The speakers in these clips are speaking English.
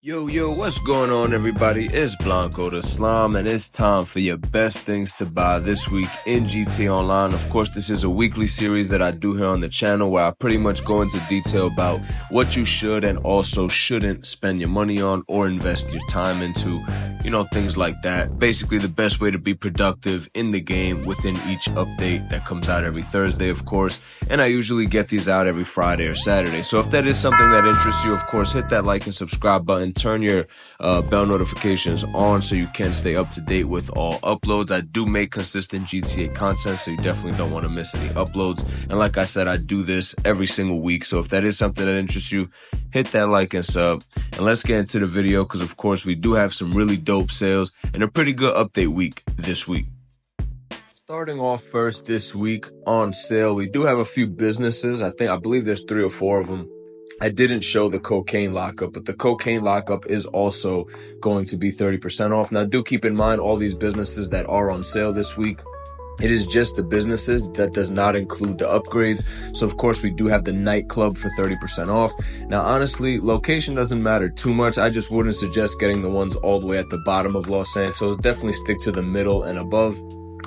Yo, what's going on, everybody? It's Blanco the Slime, and it's time for your best things to buy this week in GTA Online. Of course, this is a weekly series that I do here on the channel where I pretty much go into detail about what you should and also shouldn't spend your money on or invest your time into, things like that. Basically, the best way to be productive in the game within each update that comes out every Thursday, of course. And I usually get these out every Friday or Saturday. So if that is something that interests you, of course, hit that like and subscribe button. Turn your bell notifications on so you can stay up to date with all uploads. I do make consistent GTA content, so you definitely don't want to miss any uploads. And like I said, I do this every single week. So if that is something that interests you, hit that like and sub. And let's get into the video because, of course, we do have some really dope sales and a pretty good update week this week. Starting off first this week on sale, we do have a few businesses. I believe there's 3 or 4 of them. I didn't show the cocaine lockup, but the cocaine lockup is also going to be 30% off. Now, do keep in mind all these businesses that are on sale this week. It is just the businesses. That does not include the upgrades. So, of course, we do have the nightclub for 30% off. Now, honestly, location doesn't matter too much. I just wouldn't suggest getting the ones all the way at the bottom of Los Santos. Definitely stick to the middle and above.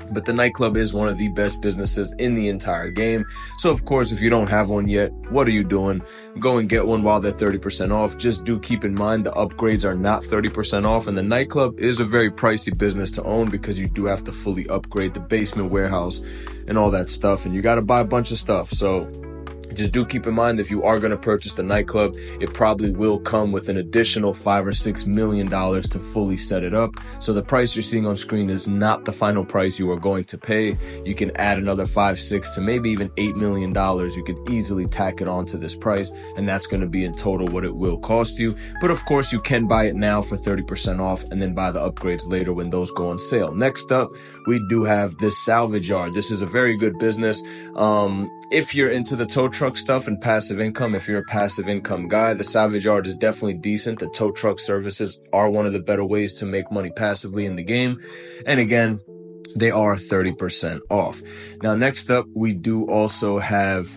But the nightclub is one of the best businesses in the entire game. So, of course, if you don't have one yet, what are you doing? Go and get one while they're 30% off. Just do keep in mind the upgrades are not 30% off. And the nightclub is a very pricey business to own because you do have to fully upgrade the basement warehouse and all that stuff. And you got to buy a bunch of stuff. So just do keep in mind if you are going to purchase the nightclub, it probably will come with an additional $5 or $6 million to fully set it up. So the price you're seeing on screen is not the final price you are going to pay. You can add another 5, 6 to maybe even $8 million. You could easily tack it on to this price, and that's going to be in total what it will cost you. But of course, you can buy it now for 30% off and then buy the upgrades later when those go on sale. Next up, we do have the salvage yard. This is a very good business. If you're into the tow truck stuff and passive income, if you're a passive income guy, the salvage yard is definitely decent. The tow truck services are one of the better ways to make money passively in the game. And again, they are 30% off. Now, next up, we do also have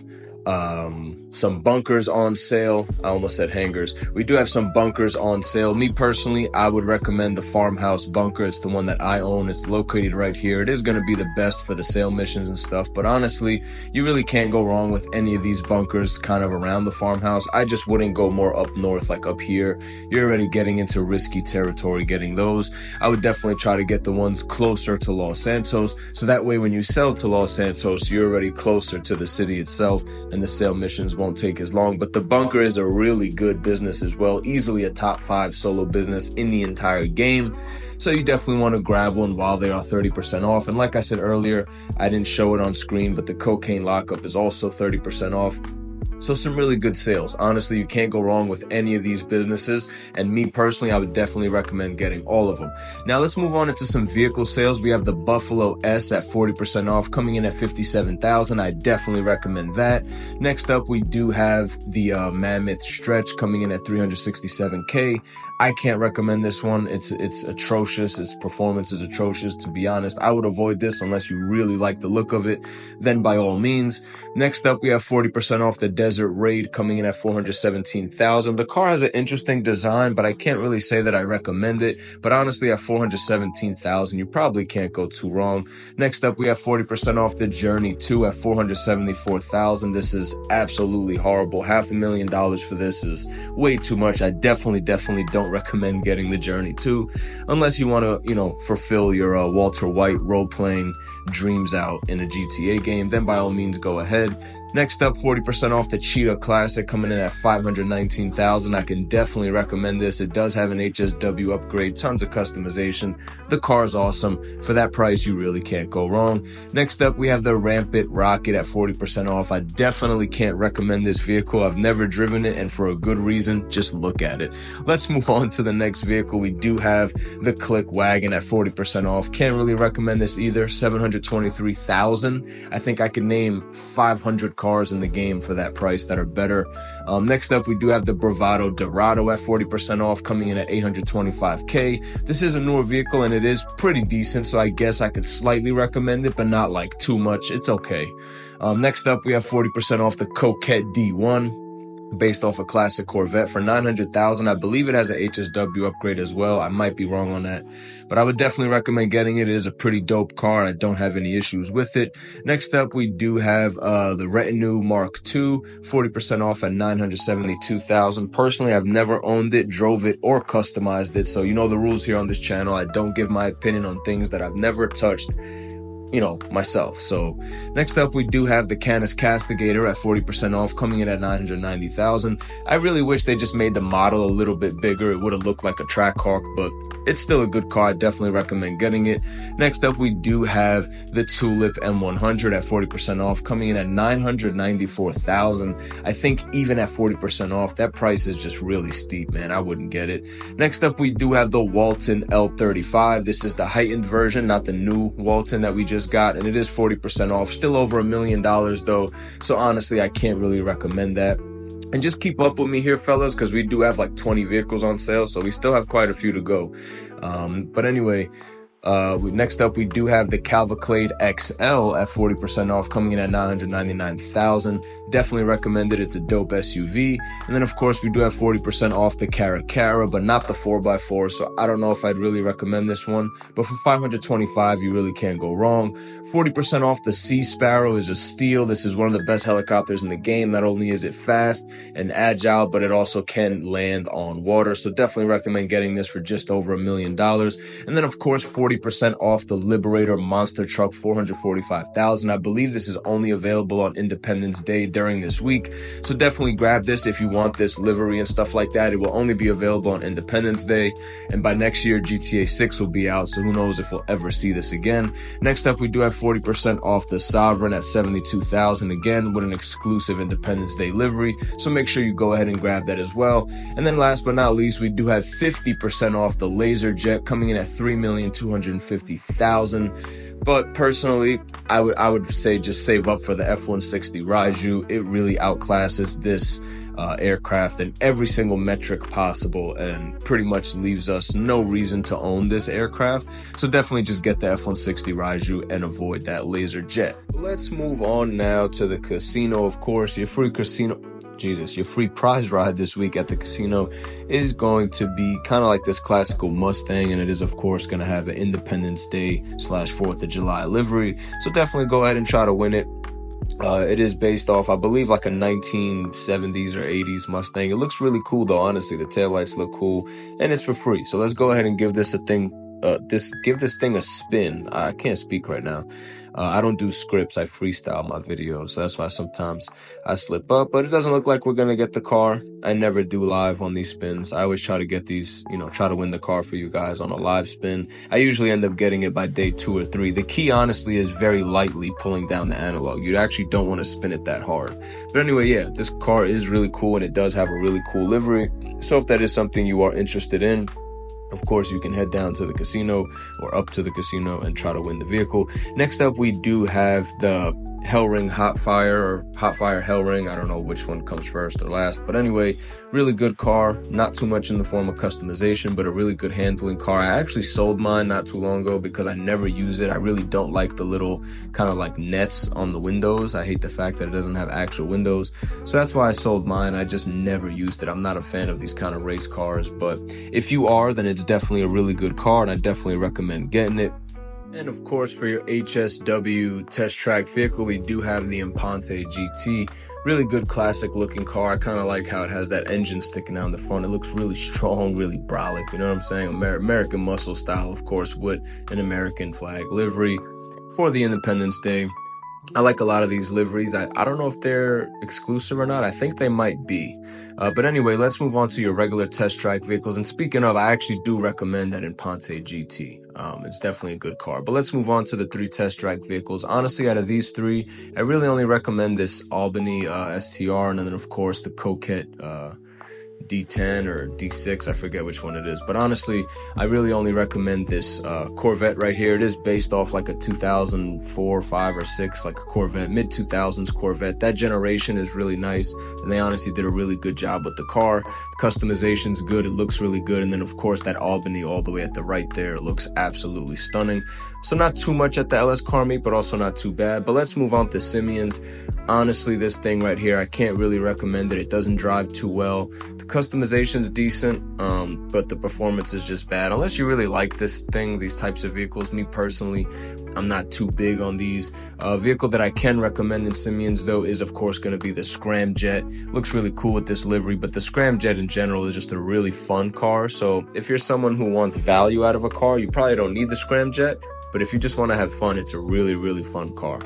some bunkers on sale. I almost said hangers. We do have some bunkers on sale. Me personally, I would recommend the farmhouse bunker. It's the one that I own. It's located right here. It is going to be the best for the sale missions and stuff, but honestly, you really can't go wrong with any of these bunkers kind of around the farmhouse. I just wouldn't go more up north, like up here. You're already getting into risky territory getting those. I would definitely try to get the ones closer to Los Santos, so that way when you sell to Los Santos, you're already closer to the city itself and the sale missions won't take as long. But the bunker is a really good business as well, easily a top 5 solo business in the entire game. So you definitely want to grab one while they are 30% off. And like I said earlier, I didn't show it on screen, but the cocaine lockup is also 30% off. So some really good sales. Honestly, you can't go wrong with any of these businesses. And me personally, I would definitely recommend getting all of them. Now let's move on into some vehicle sales. We have the Buffalo S at 40% off, coming in at $57,000. I definitely recommend that. Next up, we do have the Mammoth Stretch coming in at $367K. I can't recommend this one. It's atrocious. Its performance is atrocious, to be honest. I would avoid this unless you really like the look of it. Then by all means. Next up, we have 40% off the Desert Raid coming in at $417,000. The car has an interesting design, but I can't really say that I recommend it. But honestly, at $417,000, you probably can't go too wrong. Next up, we have 40% off the Journey 2 at $474,000. This is absolutely horrible. $500,000 for this is way too much. I definitely don't recommend getting the Journey 2 unless you want to, fulfill your Walter White role-playing dreams out in a GTA game. Then by all means, go ahead. Next up, 40% off the Cheetah Classic coming in at $519,000. I can definitely recommend this. It does have an HSW upgrade, tons of customization. The car's awesome. For that price, you really can't go wrong. Next up, we have the Rampant Rocket at 40% off. I definitely can't recommend this vehicle. I've never driven it, and for a good reason. Just look at it. Let's move on to the next vehicle. We do have the Click Wagon at 40% off. Can't really recommend this either. $723,000. I think I could name 500 cars in the game for that price that are better. Next up, we do have the Bravado Dorado at 40% off, coming in at $825K. This is a newer vehicle and it is pretty decent, so I guess I could slightly recommend it, but not like too much. It's okay. Next up, we have 40% off the Coquette D1. based off a classic Corvette for $900,000. I believe it has an HSW upgrade as well. I might be wrong on that, but I would definitely recommend getting it. It is a pretty dope car. I don't have any issues with it. Next up, we do have the Retinue Mark II, 40% off at $972,000. Personally, I've never owned it, drove it, or customized it. So you know the rules here on this channel. I don't give my opinion on things that I've never touched, myself. So next up, we do have the Canis Castigator at 40% off, coming in at $990,000. I really wish they just made the model a little bit bigger. It would have looked like a Trackhawk, but it's still a good car. I definitely recommend getting it. Next up, we do have the Tulip M100 at 40% off, coming in at $994,000. I think even at 40% off, that price is just really steep, man. I wouldn't get it. Next up, we do have the Walton L35. This is the heightened version, not the new Walton that we just got, and it is 40% off, still over $1 million though, so honestly I can't really recommend that. And just keep up with me here, fellas, because we do have like 20 vehicles on sale, so we still have quite a few to go. But anyway, next up, we do have the Cavalcade XL at 40% off, coming in at $999,000. Definitely recommend it. It's a dope SUV. And then, of course, we do have 40% off the Caracara, but not the 4x4. So I don't know if I'd really recommend this one. But for $525, you really can't go wrong. 40% off the Sea Sparrow is a steal. This is one of the best helicopters in the game. Not only is it fast and agile, but it also can land on water. So definitely recommend getting this for just over $1 million. And then, of course, 40% off the Liberator monster truck, $445,000. I believe this is only available on Independence Day during this week, so definitely grab this if you want this livery and stuff like that. It will only be available on Independence Day, and by next year GTA 6 will be out, so who knows if we'll ever see this again. Next up, we do have 40% off the Sovereign at $72,000, again with an exclusive Independence Day livery, so make sure you go ahead and grab that as well. And then last but not least, we do have 50% off the LaserJet, coming in at $3,250,000. But personally, I would say just save up for the F-160 Raiju. It really outclasses this aircraft in every single metric possible and pretty much leaves us no reason to own this aircraft. So definitely just get the F-160 Raiju and avoid that LaserJet. Let's move on now to the casino. Of course, your free prize ride this week at the casino is going to be kind of like this classical Mustang, and it is of course going to have an Independence Day / 4th of July livery, so definitely go ahead and try to win it. It is based off, I believe, like a 1970s or 80s Mustang. It looks really cool though, honestly. The taillights look cool, and it's for free, so let's go ahead and give this a thing. Give this thing a spin. I can't speak right now. I don't do scripts. I freestyle my videos. So that's why sometimes I slip up, but it doesn't look like we're going to get the car. I never do live on these spins. I always try to get these, try to win the car for you guys on a live spin. I usually end up getting it by day 2 or 3. The key, honestly, is very lightly pulling down the analog. You actually don't want to spin it that hard. But anyway, yeah, this car is really cool, and it does have a really cool livery. So if that is something you are interested in, of course, you can head down to the casino or up to the casino and try to win the vehicle. Next up, we do have the Hellring Hotfire, or Hotfire Hellring. I don't know which one comes first or last, but anyway, really good car. Not too much in the form of customization, but a really good handling car. I actually sold mine not too long ago because I never use it. I really don't like the little kind of like nets on the windows. I hate the fact that it doesn't have actual windows, so that's why I sold mine. I just never used it. I'm not a fan of these kind of race cars, but if you are, then it's definitely a really good car, and I definitely recommend getting it. And of course, for your HSW test track vehicle, we do have the Impante GT. Really good classic looking car. I kind of like how it has that engine sticking out in the front. It looks really strong, really brolic, you know what I'm saying? American muscle style, of course, with an American flag livery for the Independence Day. I like a lot of these liveries. I don't know if they're exclusive or not. I think they might be. But anyway, let's move on to your regular test track vehicles. And speaking of, I actually do recommend that Impante GT. It's definitely a good car. But let's move on to the 3 test track vehicles. Honestly, out of these 3, I really only recommend this Albany STR, and then of course the Coquette D10 or D6, I forget which one it is, but honestly, I really only recommend this Corvette right here. It is based off like a 2004, 5, or 6, like a Corvette, mid-2000s Corvette. That generation is really nice. and they honestly did a really good job with the car. The customization's good, it looks really good, and then of course that Albany all the way at the right there, it looks absolutely stunning. So not too much at the LS car meet, but also not too bad. But let's move on to Simeon's. Honestly, this thing right here, I can't really recommend it. It doesn't drive too well. The customization's decent, but the performance is just bad. Unless you really like this thing, these types of vehicles. Me personally, I'm not too big on these. Vehicle that I can recommend in Simeon's though is of course going to be the Scramjet. Looks really cool with this livery, but the Scramjet in general is just a really fun car. So if you're someone who wants value out of a car, you probably don't need the Scramjet. But if you just want to have fun, it's a really, really fun car.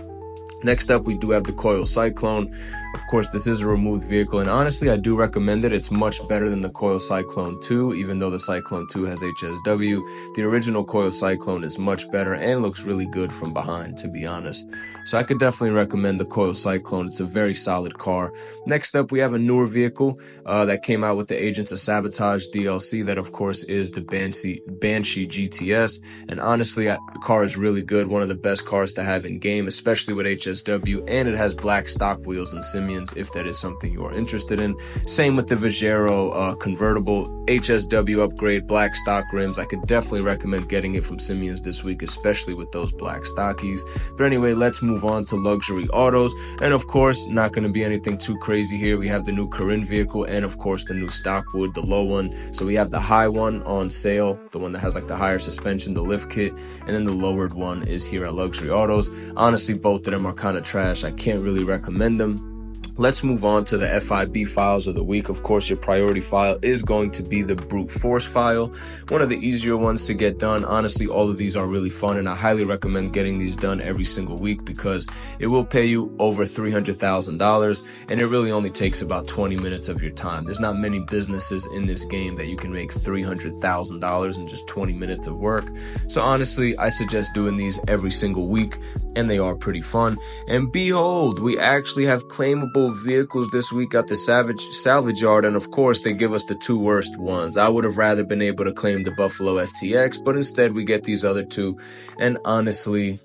Next up, we do have the Coil Cyclone. Of course, this is a removed vehicle, and honestly, I do recommend it. It's much better than the Coil Cyclone 2, even though the Cyclone 2 has HSW. The original Coil Cyclone is much better and looks really good from behind, to be honest. So I could definitely recommend the Coil Cyclone. It's a very solid car. Next up, we have a newer vehicle that came out with the Agents of Sabotage DLC. That, of course, is the Banshee GTS. And honestly, the car is really good. One of the best cars to have in game, especially with HSW, and it has black stock wheels and Simeon's, if that is something you are interested in. Same with the Vigero convertible, HSW upgrade, black stock rims. I could definitely recommend getting it from Simeon's this week, especially with those black stockies. But anyway, let's move on to luxury autos. And of course, not going to be anything too crazy here. We have the new Corinne vehicle and of course the new Stockwood, the low one. So we have the high one on sale, the one that has like the higher suspension, the lift kit, and then the lowered one is here at Luxury Autos. Honestly, both of them are kind of trash. I can't really recommend them. Let's move on to the FIB files of the week. Of course, your priority file is going to be the brute force file, one of the easier ones to get done. Honestly, all of these are really fun, and I highly recommend getting these done every single week because it will pay you over $300,000, and it really only takes about 20 minutes of your time. There's not many businesses in this game that you can make $300,000 in just 20 minutes of work. So honestly, I suggest doing these every single week, and they are pretty fun. And behold, we actually have claimable vehicles this week at the salvage yard, and of course they give us the two worst ones. I would have rather been able to claim the Buffalo STX, but instead we get these other two, and honestly,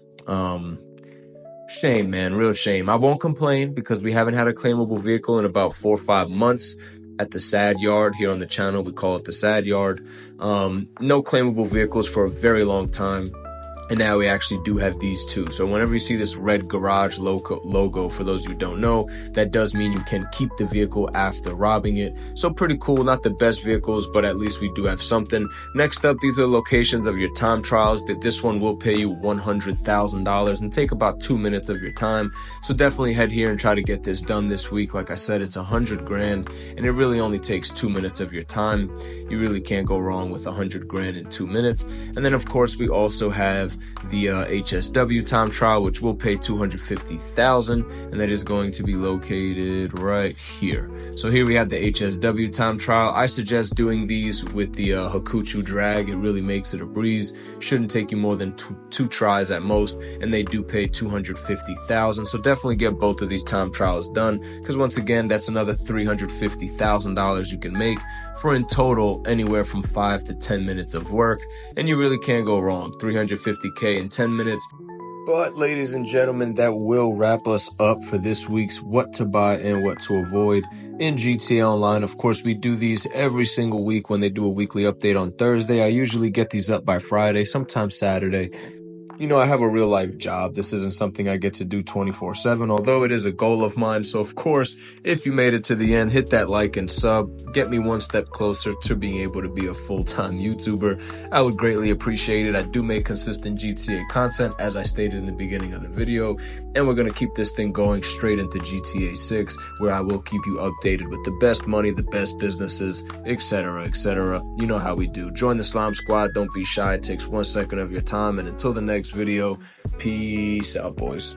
shame, man, real shame. I won't complain because we haven't had a claimable vehicle in about 4 or 5 months. At the sad yard here on the channel, we call it the sad yard. No claimable vehicles for a very long time. And now we actually do have these two. So whenever you see this red garage logo, for those who don't know, that does mean you can keep the vehicle after robbing it. So pretty cool. Not the best vehicles, but at least we do have something. Next up, these are the locations of your time trials. This one will pay you $100,000 and take about 2 minutes of your time. So definitely head here and try to get this done this week. Like I said, it's $100,000 and it really only takes 2 minutes of your time. You really can't go wrong with $100,000 in 2 minutes. And then of course, we also have the HSW time trial, which will pay $250,000, and that is going to be located right here. So here we have the HSW time trial. I suggest doing these with the Hakuchu drag. It really makes it a breeze. Shouldn't take you more than two tries at most, and they do pay $250,000. So definitely get both of these time trials done, because once again, that's another $350,000 you can make for in total anywhere from 5 to 10 minutes of work, and you really can't go wrong. $350K in 10 minutes. But ladies and gentlemen, that will wrap us up for this week's What to Buy and What to Avoid in GTA Online. Of course, we do these every single week when they do a weekly update on Thursday. I usually get these up by Friday, sometimes Saturday. You know, I have a real life job. This isn't something I get to do 24/7, although it is a goal of mine. So of course, if you made it to the end, hit that like and sub. Get me one step closer to being able to be a full-time YouTuber. I would greatly appreciate it. I do make consistent GTA content, as I stated in the beginning of the video, and we're going to keep this thing going straight into GTA 6, where I will keep you updated with the best money, the best businesses, etc., etc. You know how we do. Join the Slime Squad. Don't be shy. It takes 1 second of your time, and until the next video, peace out, boys.